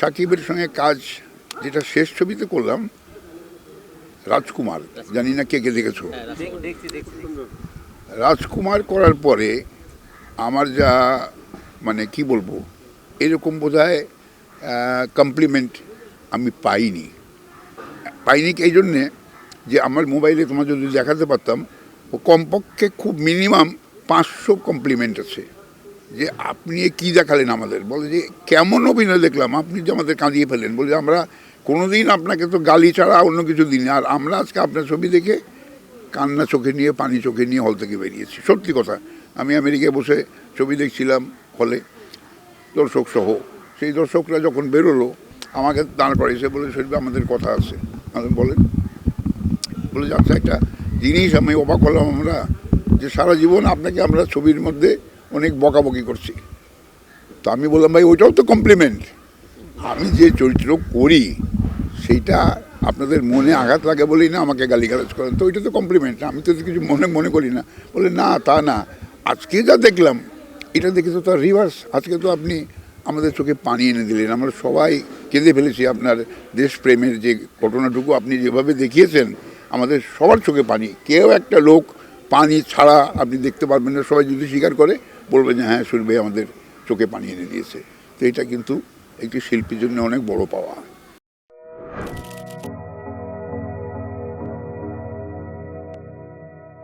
সাকিবের সঙ্গে কাজ যেটা শেষ ছবিতে করলাম, রাজকুমার, জানি না কে কে দেখেছো। রাজকুমার করার পরে আমার যা মানে কি বলবো, এরকম বোধহয় কমপ্লিমেন্ট আমি পাইনি। এই জন্যে যে আমার মোবাইলে তোমার যদি দেখাতে পারতাম, ও কমপক্ষে খুব মিনিমাম 500 কমপ্লিমেন্ট আছে যে আপনি কি দেখালেন আমাদের। বলে যে কেমন অভিনয় দেখলাম, আপনি যে আমাদের কাঁদিয়ে ফেলেন। বলে যে আমরা কোনোদিন আপনাকে তো গালি ছাড়া অন্য কিছু দিইনি, আর আমরা আজকে আপনার ছবি দেখে কান্না চোখে নিয়ে, পানি চোখে নিয়ে হল থেকে বেরিয়েছি। সত্যি কথা, আমি আমেরিকায় বসে ছবি দেখছিলাম হলে, দর্শক সহ। সেই দর্শকরা যখন বেরোলো আমাকে দাঁড় করেছে, বলে শরীফ আমাদের কথা আছে। আমি বলেন। বলে যে আচ্ছা, একটা জিনিস আমি অবাক হলাম আমরা, যে সারা জীবন আপনাকে আমরা ছবির মধ্যে অনেক বকাবকি করছি। তো আমি বললাম ভাই ওইটাও তো কমপ্লিমেন্ট। আমি যে চরিত্র করি সেইটা আপনাদের মনে আঘাত লাগে বলেই না আমাকে গালিগালাজ করেন, তো ওইটা তো কমপ্লিমেন্ট, আমি তো কিছু মনে করি না। বলে না, তা না, আজকে যা দেখলাম এটা দেখে তো তার রিভার্স। আজকে তো আপনি আমাদের চোখে পানি এনে দিলেন, আমরা সবাই কেঁদে ফেলেছি। আপনার দেশপ্রেমের যে ঘটনাটুকু আপনি যেভাবে দেখিয়েছেন, আমাদের সবার চোখে পানি। কেউ একটা লোক পানি ছাড়া আপনি দেখতে পারবেন না। সবাই যদি স্বীকার করে বলবে যে হ্যাঁ, সুরভি আমাদের চোখে পানি এনে দিয়েছে। তো এটা কিন্তু একটি শিল্পীর জন্য অনেক বড় পাওয়া।